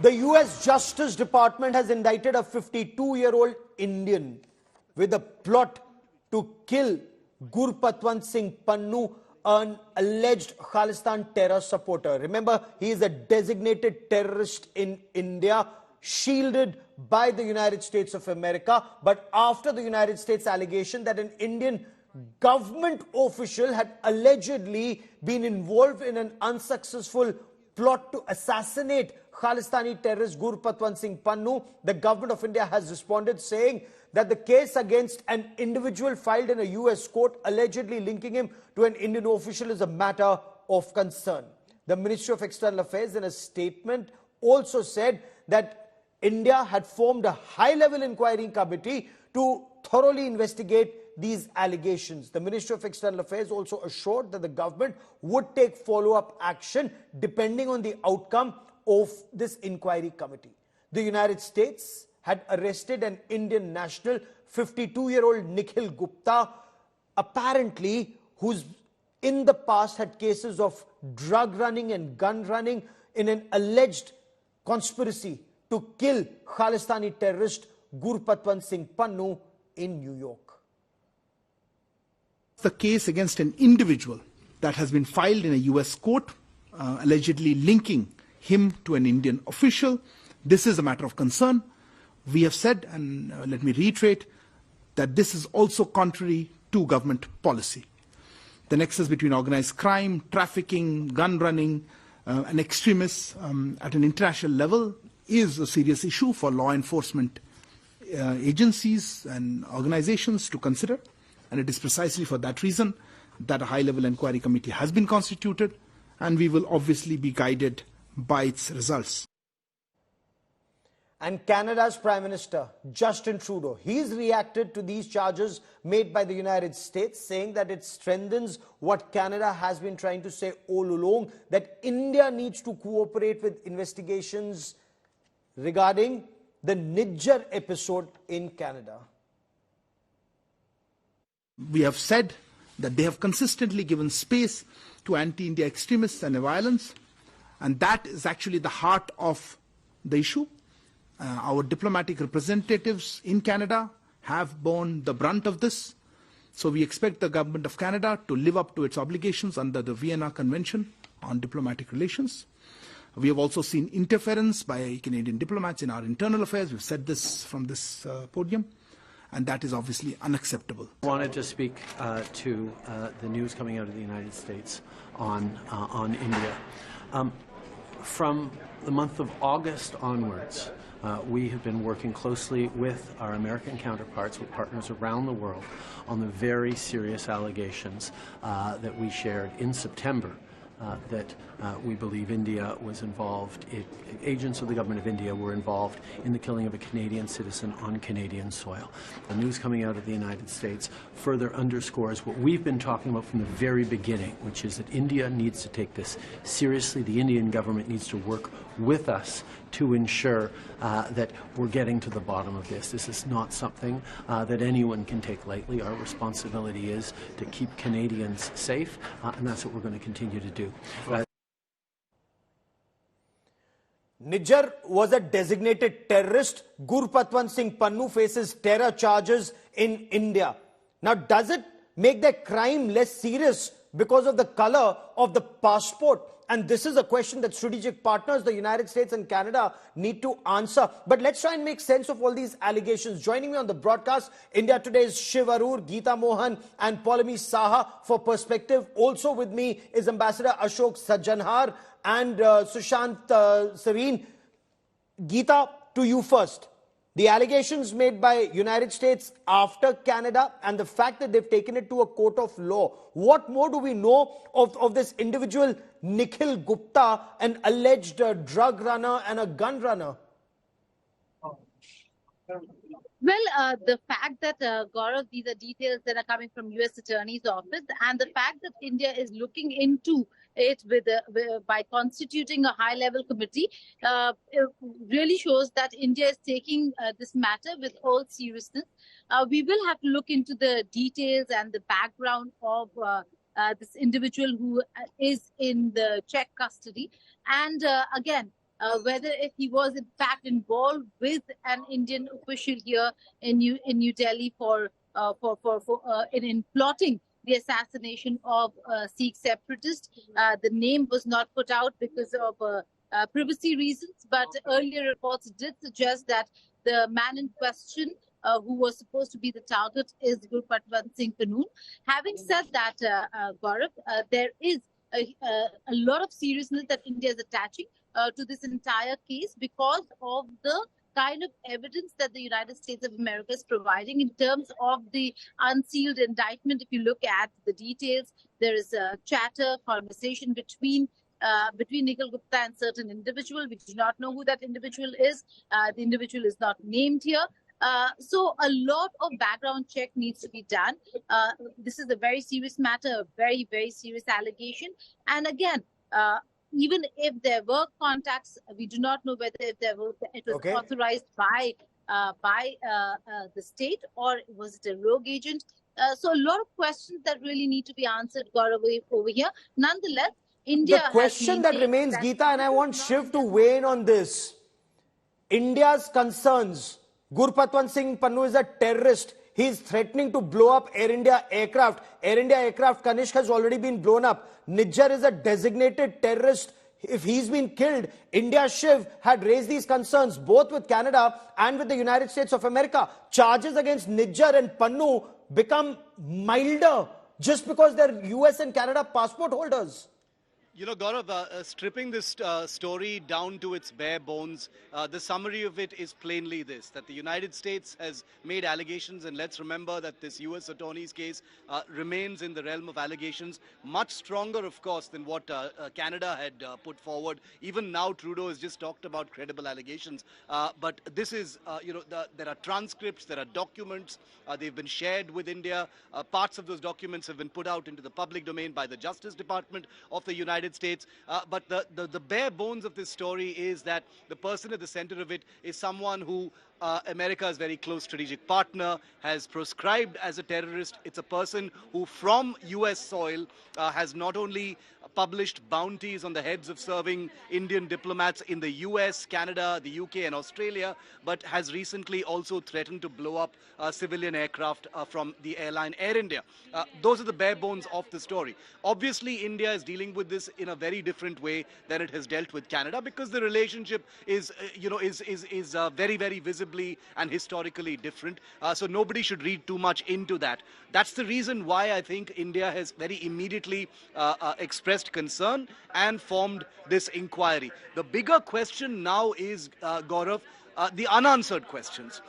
The US Justice Department has indicted a 52-year-old Indian with a plot to kill Gurpatwant Singh Pannu, an alleged Khalistan terror supporter. Remember, he is a designated terrorist in India, shielded by the United States of America. But after the United States allegation that an Indian government official had allegedly been involved in an unsuccessful plot to assassinate Khalistani terrorist Gurpatwant Singh Pannu, the government of India has responded saying that the case against an individual filed in a US court allegedly linking him to an Indian official is a matter of concern. The Ministry of External Affairs in a statement also said that India had formed a high-level inquiry committee to thoroughly investigate these allegations. The Ministry of External Affairs also assured that the government would take follow-up action depending on the outcome of this inquiry committee. The United States had arrested an Indian national, 52-year-old Nikhil Gupta, apparently who's in the past had cases of drug running and gun running in an alleged conspiracy to kill Khalistani terrorist Gurpatwant Singh Pannu in New York. The case against an individual that has been filed in a US court, allegedly linking him to an Indian official. This is a matter of concern. We have said, and let me reiterate, that this is also contrary to government policy. The nexus between organized crime, trafficking, gun running, and extremists at an international level is a serious issue for law enforcement agencies and organizations to consider. And it is precisely for that reason that a high-level inquiry committee has been constituted, and we will obviously be guided by its results. And Canada's Prime Minister, Justin Trudeau, he's reacted to these charges made by the United States, saying that it strengthens what Canada has been trying to say all along, that India needs to cooperate with investigations regarding the Nijjar episode in Canada. We have said that they have consistently given space to anti-India extremists and violence, and that is actually the heart of the issue. Our diplomatic representatives in Canada have borne the brunt of this, so we expect the government of Canada to live up to its obligations under the Vienna Convention on Diplomatic Relations. We have also seen interference by Canadian diplomats in our internal affairs. We've said this from this podium, and that is obviously unacceptable. I wanted to speak to the news coming out of the United States on India. From the month of August onwards, we have been working closely with our American counterparts, with partners around the world, on the very serious allegations that we shared in September that we believe India was involved, agents of the government of India were involved in the killing of a Canadian citizen on Canadian soil. The news coming out of the United States further underscores what we've been talking about from the very beginning, which is that India needs to take this seriously. The Indian government needs to work with us to ensure that we're getting to the bottom of this. This is not something that anyone can take lightly. Our responsibility is to keep Canadians safe, and that's what we're going to continue to do. Nijjar was a designated terrorist. Gurpatwant Singh Pannu faces terror charges in India. Now, does it make their crime less serious because of the color of the passport? And this is a question that strategic partners, the United States and Canada, need to answer. But let's try and make sense of all these allegations. Joining me on the broadcast, India Today's Shiv Arur, Geeta Mohan and Poulomi Saha for Perspective. Also with me is Ambassador Ashok Sajjanhar and Sushant Sareen. Geeta, to you first. The allegations made by United States after Canada and the fact that they've taken it to a court of law. What more do we know of this individual Nikhil Gupta, an alleged drug runner and a gun runner? Well, the fact that, Gaurav, these are details that are coming from U.S. Attorney's Office, and the fact that India is looking into it by constituting a high-level committee really shows that India is taking this matter with all seriousness. We will have to look into the details and the background of this individual who is in the Czech custody. And again, whether if he was in fact involved with an Indian official here in New Delhi in plotting the assassination of Sikh separatists. The name was not put out because of privacy reasons, but earlier reports did suggest that the man in question, who was supposed to be the target, is Gurpatwant Singh Pannu. Having said that, Gaurav, there is a lot of seriousness that India is attaching to this entire case because of the kind of evidence that the United States of America is providing in terms of the unsealed indictment. If you look at the details, there is a chatter, conversation between Nikhil Gupta and certain individual. We do not know who that individual is. The individual is not named here. So a lot of background check needs to be done. This is a very serious matter, a very, very serious allegation. And again, even if there were contacts, we do not know whether it was authorized by the state or was it a rogue agent. So a lot of questions that really need to be answered, Gaurav, over here. Nonetheless, India. The question that remains, Geeta, and I want Shiv to weigh in on this. India's concerns. Gurpatwant Singh Pannu is a terrorist. He is threatening to blow up Air India aircraft. Air India aircraft Kanishk has already been blown up. Nijjar is a designated terrorist. If he's been killed, India, Shiv, had raised these concerns both with Canada and with the United States of America. Charges against Nijjar and Pannu become milder just because they're US and Canada passport holders. You know, Gaurav, stripping this story down to its bare bones, the summary of it is plainly this, that the United States has made allegations, and let's remember that this US attorney's case remains in the realm of allegations, much stronger, of course, than what Canada had put forward. Even now, Trudeau has just talked about credible allegations. But this is, there are transcripts, there are documents, they've been shared with India. Parts of those documents have been put out into the public domain by the Justice Department of the United States. But the bare bones of this story is that the person at the center of it is someone who America's very close strategic partner has proscribed as a terrorist. It's a person who from US soil has not only published bounties on the heads of serving Indian diplomats in the US, Canada, the UK and Australia, but has recently also threatened to blow up civilian aircraft from the airline Air India. Those are the bare bones of the story. Obviously, India is dealing with this in a very different way than it has dealt with Canada, because the relationship is, very, very visibly and historically different. So nobody should read too much into that. That's the reason why I think India has very immediately expressed concern and formed this inquiry. The bigger question now is, Gaurav, the unanswered questions.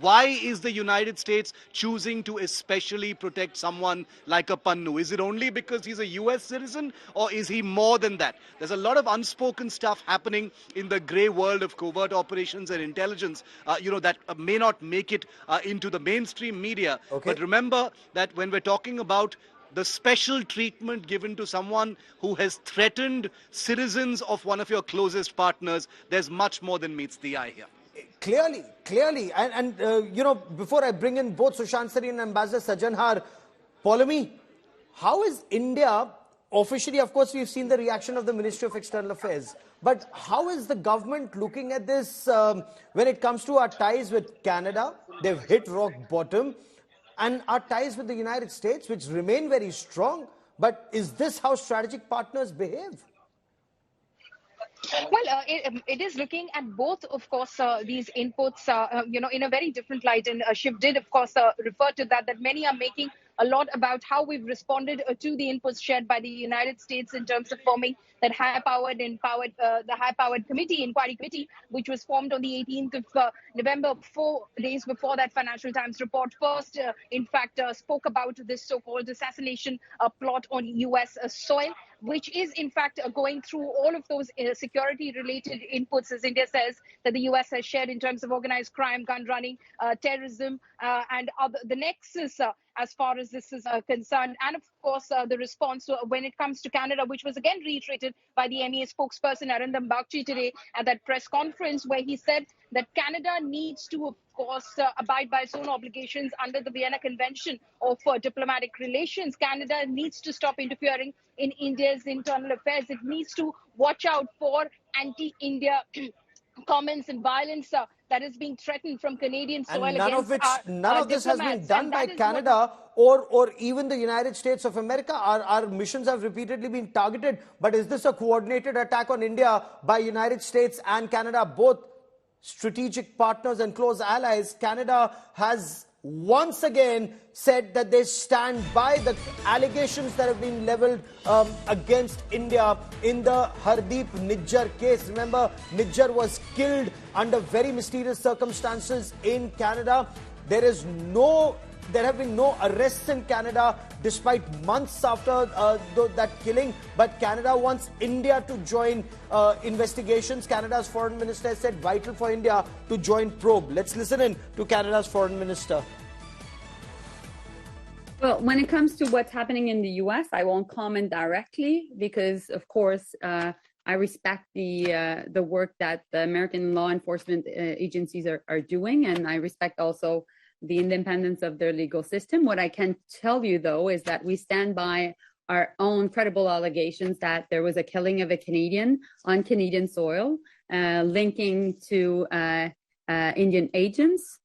Why is the United States choosing to especially protect someone like a Pannu? Is it only because he's a US citizen, or is he more than that? There's a lot of unspoken stuff happening in the grey world of covert operations and intelligence, that may not make it into the mainstream media. Okay. But remember that when we're talking about the special treatment given to someone who has threatened citizens of one of your closest partners, there's much more than meets the eye here. Clearly. And before I bring in both Sushant Sareen and Ambassador Sajanhar, Poulomi, how is India, officially, of course, we've seen the reaction of the Ministry of External Affairs, but how is the government looking at this when it comes to our ties with Canada? They've hit rock bottom. And our ties with the United States, which remain very strong. But is this how strategic partners behave? Well, it is looking at both, of course, these inputs, in a very different light. And Shiv did, of course, refer to that many are making a lot about how we've responded to the inputs shared by the United States in terms of forming that high-powered inquiry committee, which was formed on the 18th of November, 4 days before that Financial Times report first, spoke about this so-called assassination plot on U.S. soil, which is, in fact, going through all of those security-related inputs, as India says, that the U.S. has shared in terms of organized crime, gun running, terrorism, and the nexus as far as this is concerned. And course, the response when it comes to Canada, which was again reiterated by the MEA spokesperson Arindam Bagchi today at that press conference, where he said that Canada needs to, of course, abide by its own obligations under the Vienna Convention of diplomatic relations. Canada needs to stop interfering in India's internal affairs. It needs to watch out for anti-India comments and violence that is being threatened from Canadian soil And none of this has been done by Canada or even the United States of America. Our missions have repeatedly been targeted. But is this a coordinated attack on India by United States and Canada, both strategic partners and close allies? Canada has once again said that they stand by the allegations that have been leveled against India in the Hardeep Nijjar case. Remember, Nijjar was killed under very mysterious circumstances in Canada. There have been no arrests in Canada despite months after that killing. But Canada wants India to join investigations. Canada's foreign minister said vital for India to join probe. Let's listen in to Canada's foreign minister. Well, when it comes to what's happening in the U.S., I won't comment directly because, of course, I respect the work that the American law enforcement agencies are doing, and I respect also the independence of their legal system. What I can tell you, though, is that we stand by our own credible allegations that there was a killing of a Canadian on Canadian soil, linking to Indian agents.